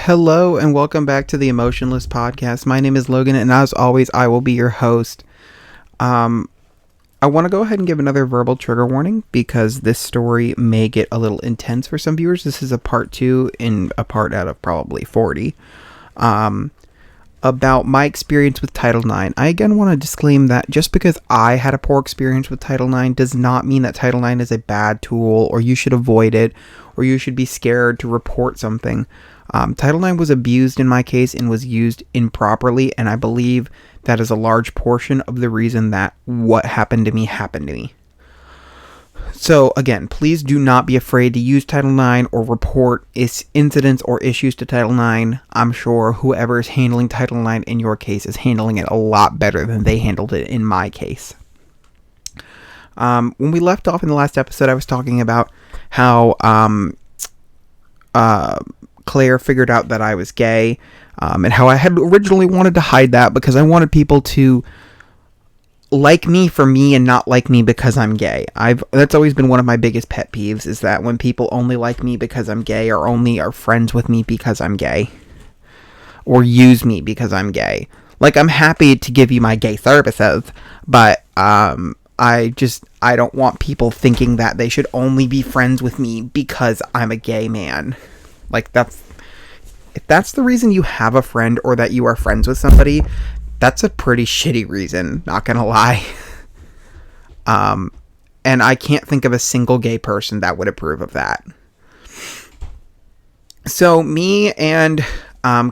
Hello and welcome back to the Emotionless podcast. My name is Logan, and as always, I will be your host. I want to go ahead and give another verbal trigger warning because this story may get a little intense for some viewers. This is a part 2 in a part out of probably 40 about my experience with Title IX. I again want to disclaim that just because I had a poor experience with Title IX does not mean that Title IX is a bad tool or you should avoid it or you should be scared to report something. Title IX was abused in my case and was used improperly, and I believe that is a large portion of the reason that what happened to me happened to me. So again, please do not be afraid to use Title IX or report incidents or issues to Title IX. I'm sure whoever is handling Title IX in your case is handling it a lot better than they handled it in my case. When we left off in the last episode, I was talking about how Claire figured out that I was gay, and how I had originally wanted to hide that because I wanted people to like me for me and not like me because I'm gay. That's always been one of my biggest pet peeves, is that when people only like me because I'm gay or only are friends with me because I'm gay or use me because I'm gay. Like, I'm happy to give you my gay services, but I don't want people thinking that they should only be friends with me because I'm a gay man. Like, if that's the reason you have a friend or that you are friends with somebody, that's a pretty shitty reason, not gonna lie. And I can't think of a single gay person that would approve of that. So me and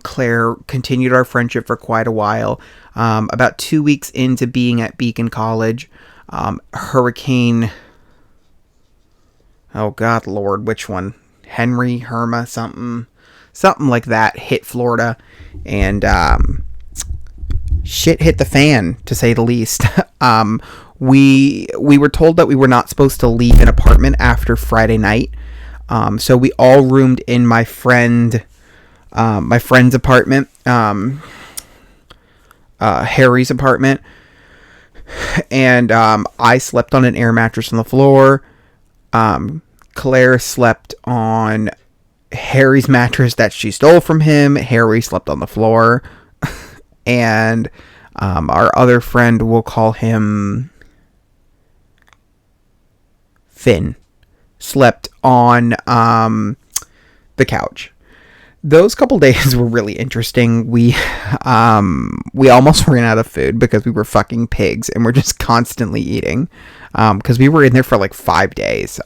Claire continued our friendship for quite a while. About 2 weeks into being at Beacon College, Hurricane... Oh God, Lord, which one? Irma, something like that hit Florida, and shit hit the fan, to say the least. We were told that we were not supposed to leave an apartment after Friday night, so we all roomed in my friend's apartment, Harry's apartment, and I slept on an air mattress on the floor. Claire slept on Harry's mattress that she stole from him. Harry slept on the floor. And our other friend, we'll call him Finn, slept on the couch. Those couple days were really interesting. We almost ran out of food because we were fucking pigs and we're just constantly eating. Because we were in there for like 5 days.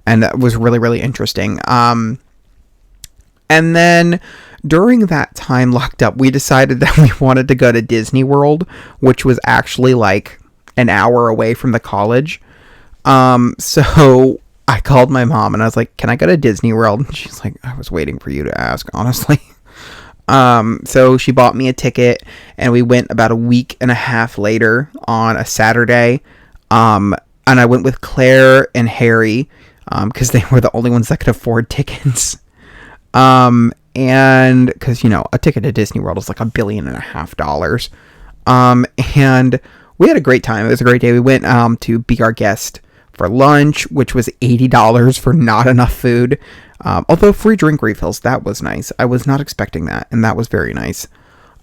And that was really, really interesting. And then during that time locked up, we decided that we wanted to go to Disney World, which was actually like an hour away from the college. So I called my mom and I was like, can I go to Disney World? And she's like, I was waiting for you to ask, honestly. So she bought me a ticket and we went about a week and a half later on a Saturday. And I went with Claire and Harry, because they were the only ones that could afford tickets. And because, a ticket to Disney World is like $1.5 billion. And we had a great time. It was a great day. We went to Be Our Guest for lunch, which was $80 for not enough food. Although free drink refills, that was nice. I was not expecting that, and that was very nice.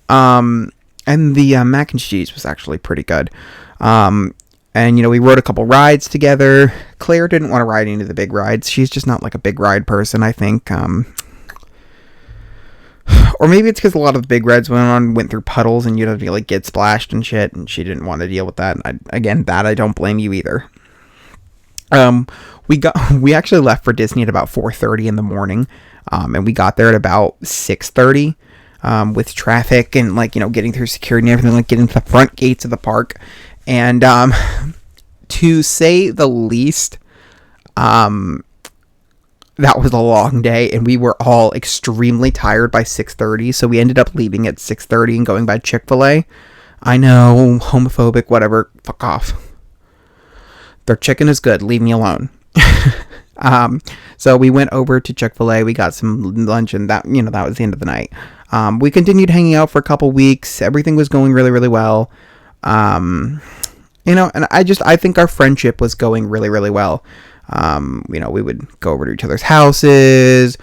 And the mac and cheese was actually pretty good. And, we rode a couple rides together. Claire didn't want to ride any of the big rides. She's just not like a big ride person, I think. Or maybe it's because a lot of the big rides went through puddles and you'd have to get splashed and shit, and she didn't want to deal with that. And I don't blame you either. We actually left for Disney at about 4:30 in the morning. And we got there at about 6:30. With traffic and getting through security and everything, getting to the front gates of the park. And to say the least, that was a long day, and we were all extremely tired by 6:30, so we ended up leaving at 6:30 and going by Chick-fil-A. I know, homophobic, whatever, fuck off. Their chicken is good, leave me alone. So we went over to Chick-fil-A, we got some lunch, and that was the end of the night. We continued hanging out for a couple weeks, everything was going really, really well. And I think our friendship was going really, really well. We would go over to each other's houses.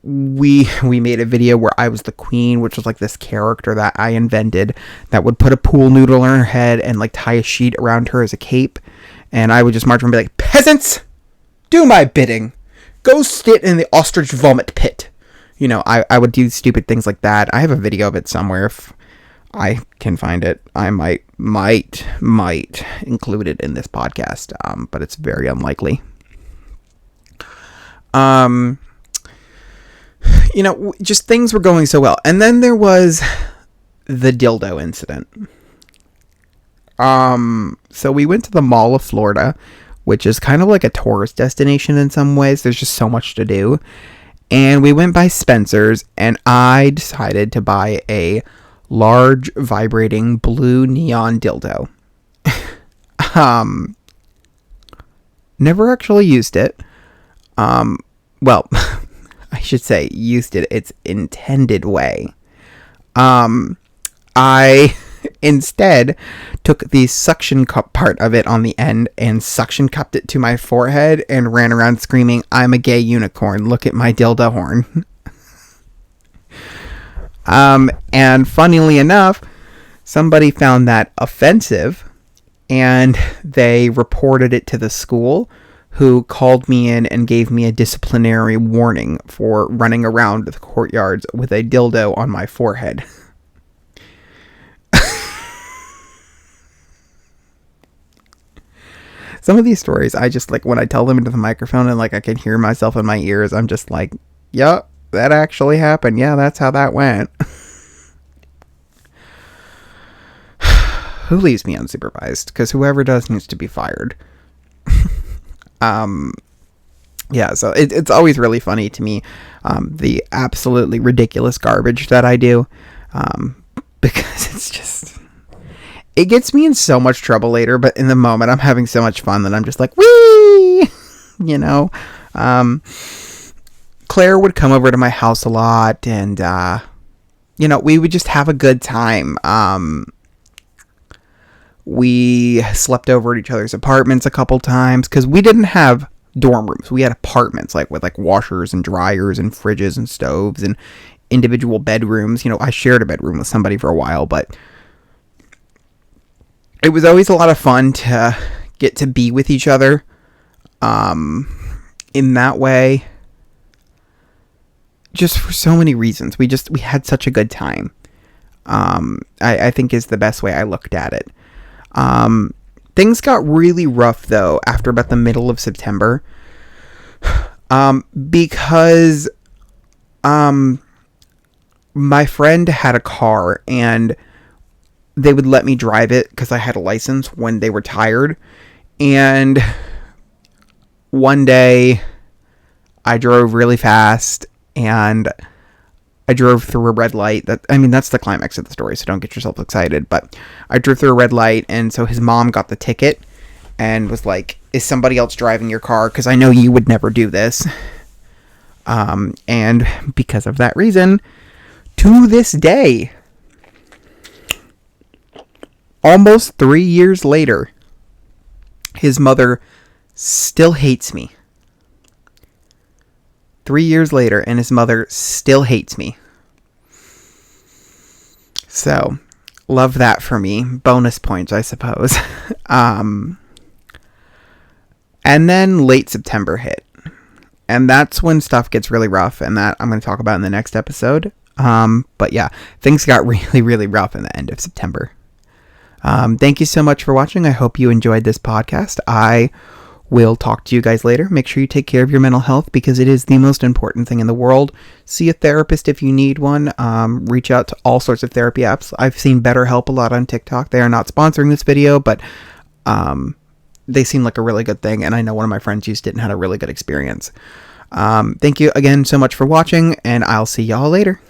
We made a video where I was the queen, which was like this character that I invented that would put a pool noodle on her head and like tie a sheet around her as a cape. And I would just march around and be like, peasants, do my bidding. Go sit in the ostrich vomit pit. You know, I would do stupid things like that. I have a video of it somewhere. If I can find it, I might include it in this podcast, but it's very unlikely. You know, just things were going so well. And then there was the dildo incident. So we went to the Mall of Florida, which is kind of like a tourist destination in some ways. There's just so much to do. And we went by Spencer's, and I decided to buy a large vibrating blue neon dildo. Never actually used it. Well, I should say used it its intended way. I instead took the suction cup part of it on the end and suction cupped it to my forehead and ran around screaming, "I'm a gay unicorn. Look at my dildo horn." And funnily enough, somebody found that offensive and they reported it to the school, who called me in and gave me a disciplinary warning for running around the courtyards with a dildo on my forehead. Some of these stories, I just like when I tell them into the microphone and like I can hear myself in my ears, I'm just like, yeah, that actually happened. Yeah, that's how that went. Who leaves me unsupervised? Because whoever does needs to be fired. Yeah, so it's always really funny to me, the absolutely ridiculous garbage that I do, because it's just, it gets me in so much trouble later, but in the moment I'm having so much fun that I'm just like, whee, you know. Claire would come over to my house a lot, and, you know, we would just have a good time. We slept over at each other's apartments a couple times, because we didn't have dorm rooms. We had apartments, like with like washers and dryers and fridges and stoves and individual bedrooms. You know, I shared a bedroom with somebody for a while, but it was always a lot of fun to get to be with each other in that way, just for so many reasons. We had such a good time. I think is the best way I looked at it. Things got really rough though after about the middle of September, because my friend had a car and they would let me drive it because I had a license when they were tired. And one day I drove really fast and I drove through a red light. That's the climax of the story, so don't get yourself excited. But I drove through a red light, and so his mom got the ticket and was like, "Is somebody else driving your car? Because I know you would never do this." And because of that reason, to this day, almost 3 years later, his mother still hates me. 3 years later, and his mother still hates me. So, love that for me. Bonus points, I suppose. And then late September hit. And that's when stuff gets really rough, and that I'm going to talk about in the next episode. But yeah, things got really, really rough in the end of September. Thank you so much for watching. I hope you enjoyed this podcast. I will talk to you guys later. Make sure you take care of your mental health, because it is the most important thing in the world. See a therapist if you need one. Reach out to all sorts of therapy apps. I've seen BetterHelp a lot on TikTok. They are not sponsoring this video, but they seem like a really good thing, and I know one of my friends used it and had a really good experience. Thank you again so much for watching, and I'll see y'all later.